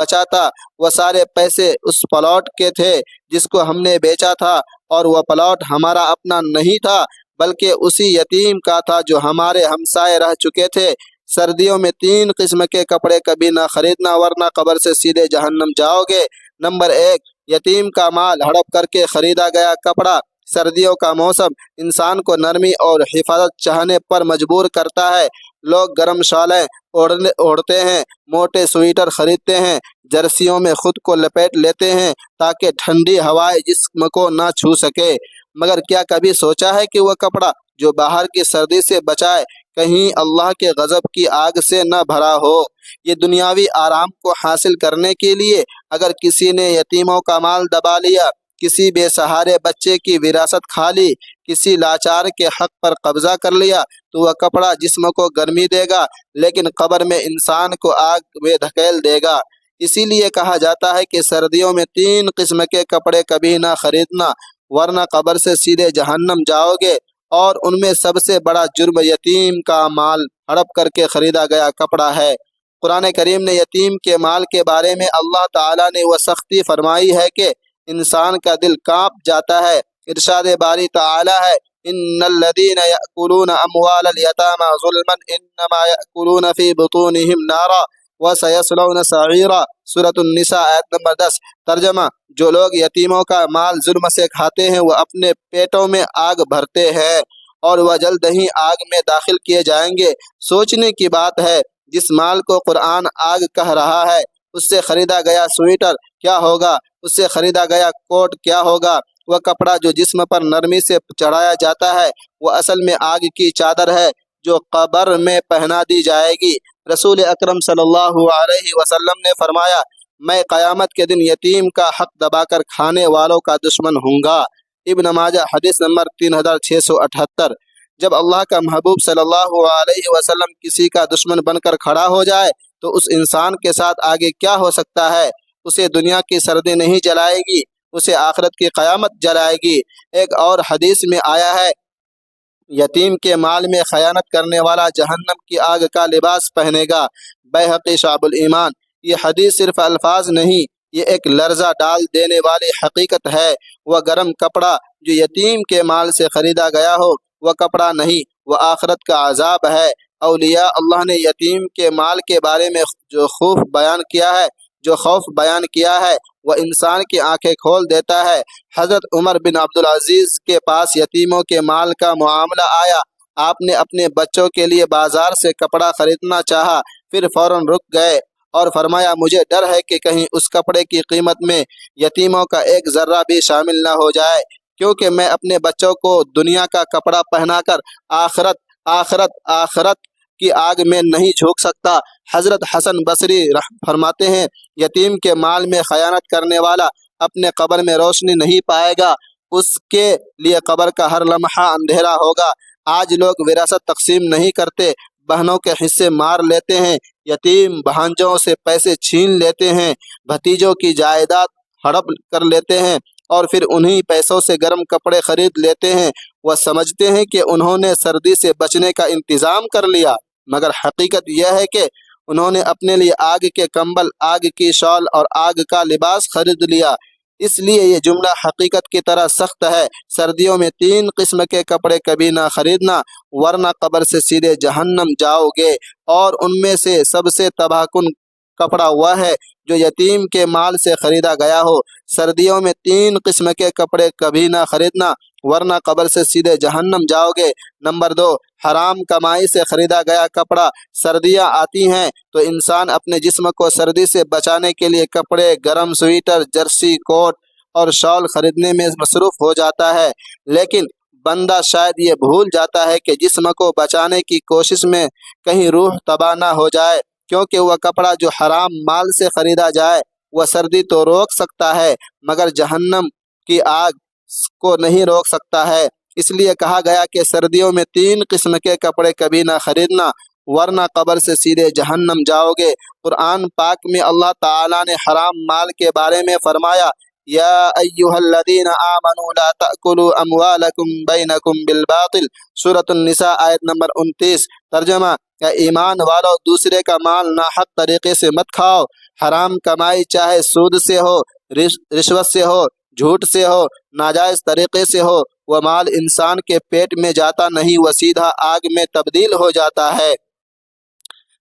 بچا تھا وہ سارے پیسے اس پلاٹ کے تھے جس کو ہم نے بیچا تھا، اور وہ پلاٹ ہمارا اپنا نہیں تھا بلکہ اسی یتیم کا تھا جو ہمارے ہمسائے رہ چکے تھے۔ سردیوں میں 3 قسم کے کپڑے کبھی نہ خریدنا ورنہ قبر سے سیدھے جہنم جاؤ گے۔ نمبر 1، یتیم کا مال ہڑپ کر کے خریدا گیا کپڑا۔ سردیوں کا موسم انسان کو نرمی اور حفاظت چاہنے پر مجبور کرتا ہے۔ لوگ گرم شالیں اوڑھتے ہیں، موٹے سویٹر خریدتے ہیں، جرسیوں میں خود کو لپیٹ لیتے ہیں تاکہ ٹھنڈی ہوائیں جسم کو نہ چھو سکے۔ مگر کیا کبھی سوچا ہے کہ وہ کپڑا جو باہر کی سردی سے بچائے کہیں اللہ کے غضب کی آگ سے نہ بھرا ہو؟ یہ دنیاوی آرام کو حاصل کرنے کے لیے اگر کسی نے یتیموں کا مال دبا لیا، کسی بے سہارے بچے کی وراثت کھا لی، کسی لاچار کے حق پر قبضہ کر لیا، تو وہ کپڑا جسم کو گرمی دے گا لیکن قبر میں انسان کو آگ میں دھکیل دے گا۔ اسی لیے کہا جاتا ہے کہ سردیوں میں 3 قسم کے کپڑے کبھی نہ خریدنا ورنہ قبر سے سیدھے جہنم جاؤ گے، اور ان میں سب سے بڑا جرم یتیم کا مال ہڑپ کر کے خریدا گیا کپڑا ہے۔ قرآن کریم نے یتیم کے مال کے بارے میں اللہ تعالیٰ نے وہ سختی فرمائی ہے کہ انسان کا دل کانپ جاتا ہے۔ ارشاد باری تعالیٰ ہے، ان الذین یأکلون اموال الیتامی ظلما انما یأکلون فی بطونہم نارا وسیصلون سعیرا۔ سورۃ النساء آیت نمبر 10۔ ترجمہ، جو لوگ یتیموں کا مال ظلم سے کھاتے ہیں وہ اپنے پیٹوں میں آگ بھرتے ہیں اور وہ جلد ہی آگ میں داخل کیے جائیں گے۔ سوچنے کی بات ہے، جس مال کو قرآن آگ کہہ رہا ہے اس سے خریدا گیا سویٹر کیا ہوگا، اس سے خریدا گیا کوٹ کیا ہوگا؟ وہ کپڑا جو جسم پر نرمی سے چڑھایا جاتا ہے وہ اصل میں آگ کی چادر ہے جو قبر میں پہنا دی جائے گی۔ رسول اکرم صلی اللہ علیہ وسلم نے فرمایا، میں قیامت کے دن یتیم کا حق دبا کر کھانے والوں کا دشمن ہوں گا۔ ابن ماجہ حدیث نمبر 3678۔ جب اللہ کا محبوب صلی اللہ علیہ وسلم کسی کا دشمن بن کر کھڑا ہو جائے تو اس انسان کے ساتھ آگے کیا ہو سکتا ہے؟ اسے دنیا کی سردی نہیں جلائے گی، اسے آخرت کی قیامت جلائے گی۔ ایک اور حدیث میں آیا ہے، یتیم کے مال میں خیانت کرنے والا جہنم کی آگ کا لباس پہنے گا۔ بیہقی شعب الایمان۔ یہ حدیث صرف الفاظ نہیں، یہ ایک لرزہ ڈال دینے والی حقیقت ہے۔ وہ گرم کپڑا جو یتیم کے مال سے خریدا گیا ہو وہ کپڑا نہیں، وہ آخرت کا عذاب ہے۔ اولیاء اللہ نے یتیم کے مال کے بارے میں جو خوف بیان کیا ہے وہ انسان کی آنکھیں کھول دیتا ہے۔ حضرت عمر بن عبدالعزیز کے پاس یتیموں کے مال کا معاملہ آیا۔ آپ نے اپنے بچوں کے لیے بازار سے کپڑا خریدنا چاہا، پھر فوراً رک گئے اور فرمایا، مجھے ڈر ہے کہ کہیں اس کپڑے کی قیمت میں یتیموں کا ایک ذرہ بھی شامل نہ ہو جائے، کیونکہ میں اپنے بچوں کو دنیا کا کپڑا پہنا کر آخرت کی آگ میں نہیں جھونک سکتا۔ حضرت حسن بصری فرماتے ہیں، یتیم کے مال میں خیانت کرنے والا اپنے قبر میں روشنی نہیں پائے گا، اس کے لیے قبر کا ہر لمحہ اندھیرا ہوگا۔ آج لوگ وراثت تقسیم نہیں کرتے، بہنوں کے حصے مار لیتے ہیں، یتیم بھانجوں سے پیسے چھین لیتے ہیں، بھتیجوں کی جائیداد ہڑپ کر لیتے ہیں اور پھر انہی پیسوں سے گرم کپڑے خرید لیتے ہیں۔ وہ سمجھتے ہیں کہ انہوں نے سردی سے بچنے کا انتظام کر لیا، مگر حقیقت یہ ہے کہ انہوں نے اپنے لیے آگ کے کمبل، آگ کی شال اور آگ کا لباس خرید لیا۔ اس لیے یہ جملہ حقیقت کی طرح سخت ہے۔ سردیوں میں 3 قسم کے کپڑے کبھی نہ خریدنا ورنہ قبر سے سیدھے جہنم جاؤ گے، اور ان میں سے سب سے تباہ کن کپڑا وہ ہے جو یتیم کے مال سے خریدا گیا ہو۔ سردیوں میں 3 قسم کے کپڑے کبھی نہ خریدنا ورنہ قبر سے سیدھے جہنم جاؤ گے۔ نمبر 2، حرام کمائی سے خریدا گیا کپڑا۔ سردیاں آتی ہیں تو انسان اپنے جسم کو سردی سے بچانے کے لیے کپڑے، گرم سویٹر، جرسی، کوٹ اور شال خریدنے میں مصروف ہو جاتا ہے، لیکن بندہ شاید یہ بھول جاتا ہے کہ جسم کو بچانے کی کوشش میں کہیں روح تباہ نہ ہو جائے، کیونکہ وہ کپڑا جو حرام مال سے خریدا جائے وہ سردی تو روک سکتا ہے مگر جہنم کی آگ کو نہیں روک سکتا ہے۔ اس لیے کہا گیا کہ سردیوں میں 3 قسم کے کپڑے کبھی نہ خریدنا ورنہ قبر سے سیدھے جہنم جاؤ گے۔ قرآن پاک میں اللہ تعالیٰ نے حرام مال کے بارے میں فرمایا، یا ایھا الذین آمنوا لا تأکلوا اموالکم بینکم بالباطل۔ سورۃ النساء آیت نمبر 29۔ ترجمہ: اے ایمان والو، دوسرے کا مال ناحق طریقے سے مت کھاؤ۔ حرام کمائی چاہے سود سے ہو، رشوت سے ہو، جھوٹ سے ہو، ناجائز طریقے سے ہو، وہ مال انسان کے پیٹ میں جاتا نہیں، وہ سیدھا آگ میں تبدیل ہو جاتا ہے۔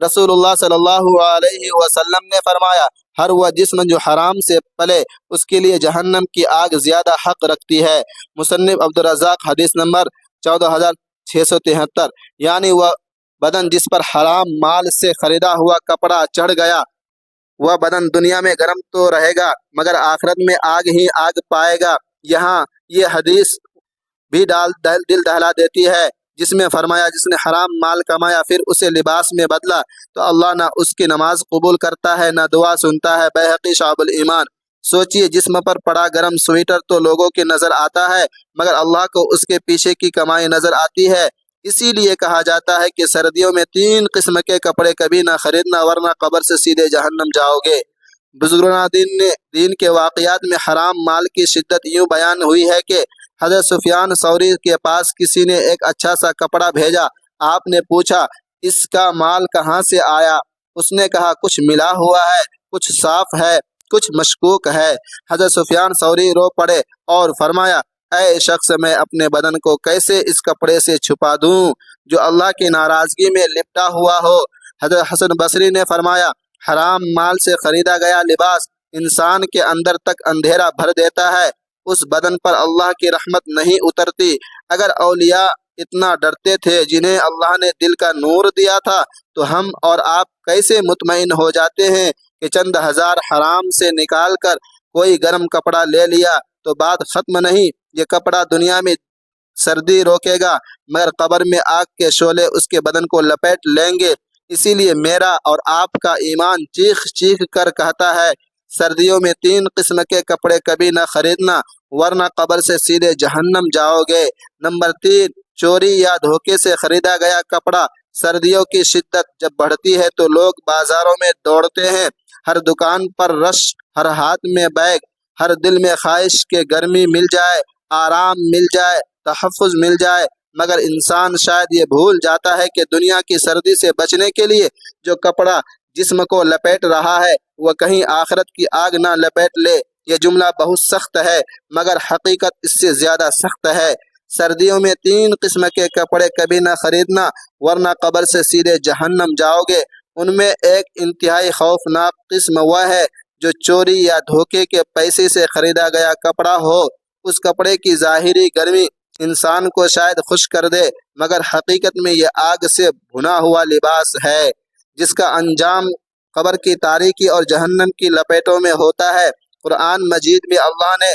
رسول اللہ صلی اللہ علیہ وسلم نے فرمایا، ہر وہ جسم جو حرام سے پلے اس کے لیے جہنم کی آگ زیادہ حق رکھتی ہے۔ مصنف عبدالرزاق، حدیث نمبر 14673۔ یعنی وہ بدن جس پر حرام مال سے خریدا ہوا کپڑا چڑھ گیا، وہ بدن دنیا میں گرم تو رہے گا مگر آخرت میں آگ ہی آگ پائے گا۔ یہاں یہ حدیث بھی دل دہلا دیتی ہے، جس میں فرمایا جس نے حرام مال کمایا پھر اسے لباس میں بدلا تو اللہ نہ اس کی نماز قبول کرتا ہے نہ دعا سنتا ہے۔ بیہقی، شعب الایمان۔ سوچئے، جسم پر پڑا گرم سویٹر تو لوگوں کی نظر آتا ہے مگر اللہ کو اس کے پیچھے کی کمائی نظر آتی ہے۔ اسی لیے کہا جاتا ہے کہ سردیوں میں 3 قسم کے کپڑے کبھی نہ خریدنا ورنہ قبر سے سیدھے جہنم جاؤ گے۔ بزرگان دین کے واقعات میں حرام مال کی شدت یوں بیان ہوئی ہے کہ حضرت سفیان ثوری کے پاس کسی نے ایک اچھا سا کپڑا بھیجا۔ آپ نے پوچھا، اس کا مال کہاں سے آیا؟ اس نے کہا، کچھ ملا ہوا ہے، کچھ صاف ہے، کچھ مشکوک ہے۔ حضرت سفیان ثوری رو پڑے اور فرمایا، اے شخص، میں اپنے بدن کو کیسے اس کپڑے سے چھپا دوں جو اللہ کی ناراضگی میں لپٹا ہوا ہو؟ حضرت حسن بصری نے فرمایا، حرام مال سے خریدا گیا لباس انسان کے اندر تک اندھیرا بھر دیتا ہے، اس بدن پر اللہ کی رحمت نہیں اترتی۔ اگر اولیاء اتنا ڈرتے تھے جنہیں اللہ نے دل کا نور دیا تھا تو ہم اور آپ کیسے مطمئن ہو جاتے ہیں کہ چند ہزار حرام سے نکال کر کوئی گرم کپڑا لے لیا تو بات ختم نہیں۔ یہ کپڑا دنیا میں سردی روکے گا مگر قبر میں آگ کے شعلے اس کے بدن کو لپیٹ لیں گے۔ اسی لیے میرا اور آپ کا ایمان چیخ چیخ کر کہتا ہے، سردیوں میں 3 قسم کے کپڑے کبھی نہ خریدنا ورنہ قبر سے سیدھے جہنم جاؤ گے۔ نمبر 3، چوری یا دھوکے سے خریدا گیا کپڑا۔ سردیوں کی شدت جب بڑھتی ہے تو لوگ بازاروں میں دوڑتے ہیں، ہر دکان پر رش، ہر ہاتھ میں بیگ، ہر دل میں خواہش کہ گرمی مل جائے، آرام مل جائے، تحفظ مل جائے، مگر انسان شاید یہ بھول جاتا ہے کہ دنیا کی سردی سے بچنے کے لیے جو کپڑا جسم کو لپیٹ رہا ہے وہ کہیں آخرت کی آگ نہ لپیٹ لے۔ یہ جملہ بہت سخت ہے مگر حقیقت اس سے زیادہ سخت ہے۔ سردیوں میں 3 قسم کے کپڑے کبھی نہ خریدنا ورنہ قبر سے سیدھے جہنم جاؤ گے۔ ان میں ایک انتہائی خوفناک قسم وہ ہے جو چوری یا دھوکے کے پیسے سے خریدا گیا کپڑا ہو۔ اس کپڑے کی ظاہری گرمی انسان کو شاید خوش کر دے مگر حقیقت میں یہ آگ سے بھنا ہوا لباس ہے جس کا انجام قبر کی تاریکی اور جہنم کی لپیٹوں میں ہوتا ہے۔ قرآن مجید میں اللہ نے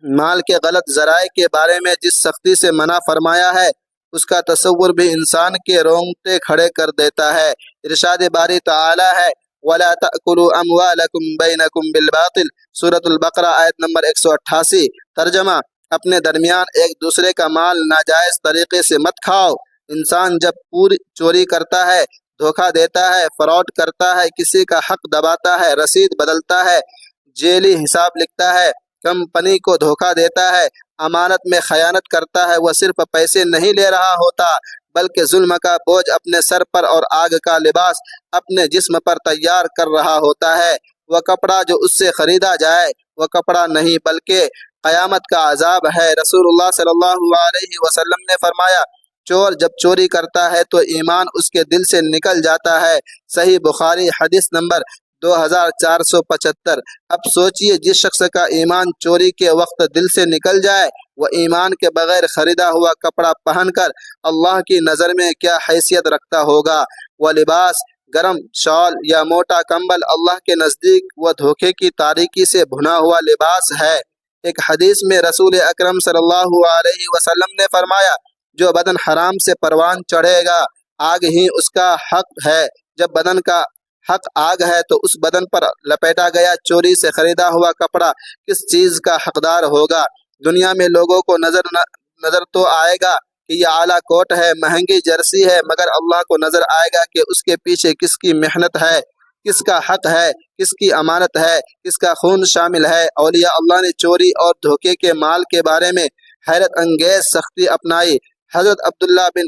مال کے غلط ذرائع کے بارے میں جس سختی سے منع فرمایا ہے اس کا تصور بھی انسان کے رونگٹے کھڑے کر دیتا ہے۔ ارشاد باری تعالی ہے، وَلَا تَأْكُلُوا أَمْوَالَكُمْ بَيْنَكُمْ بِالْبَاطِلِ، سورۃ البقرہ آیت نمبر 188۔ ترجمہ: اپنے درمیان ایک دوسرے کا مال ناجائز طریقے سے مت کھاؤ۔ انسان جب چوری کرتا ہے، دھوکہ دیتا ہے، فراڈ کرتا ہے، کسی کا حق دباتا ہے، رسید بدلتا ہے، جعلی حساب لکھتا ہے، کمپنی کو دھوکہ دیتا ہے، امانت میں خیانت کرتا ہے، وہ صرف پیسے نہیں لے رہا ہوتا بلکہ ظلم کا بوجھ اپنے سر پر اور آگ کا لباس اپنے جسم پر تیار کر رہا ہوتا ہے۔ وہ کپڑا جو اس سے خریدا جائے وہ کپڑا نہیں بلکہ قیامت کا عذاب ہے۔ رسول اللہ صلی اللہ علیہ وسلم نے فرمایا، چور جب چوری کرتا ہے تو ایمان اس کے دل سے نکل جاتا ہے۔ صحیح بخاری، حدیث نمبر 2475۔ اب سوچئے، جس شخص کا ایمان چوری کے وقت دل سے نکل جائے وہ ایمان کے بغیر خریدا ہوا کپڑا پہن کر اللہ کی نظر میں کیا حیثیت رکھتا ہوگا۔ وہ لباس، گرم شال یا موٹا کمبل، اللہ کے نزدیک وہ دھوکے کی تاریکی سے بھنا ہوا لباس ہے۔ ایک حدیث میں رسول اکرم صلی اللہ علیہ وسلم نے فرمایا، جو بدن حرام سے پروان چڑھے گا آگ ہی اس کا حق ہے۔ جب بدن کا حق آگ ہے تو اس بدن پر لپیٹا گیا چوری سے خریدا ہوا کپڑا کس چیز کا حقدار ہوگا؟ دنیا میں لوگوں کو نظر تو آئے گا کہ یہ اعلیٰ کوٹ ہے، مہنگی جرسی ہے، مگر اللہ کو نظر آئے گا کہ اس کے پیچھے کس کی محنت ہے، کس کا حق ہے، کس کی امانت ہے، کس کا خون شامل ہے۔ اولیاء اللہ نے چوری اور دھوکے کے مال کے بارے میں حیرت انگیز سختی اپنائی۔ حضرت عبداللہ بن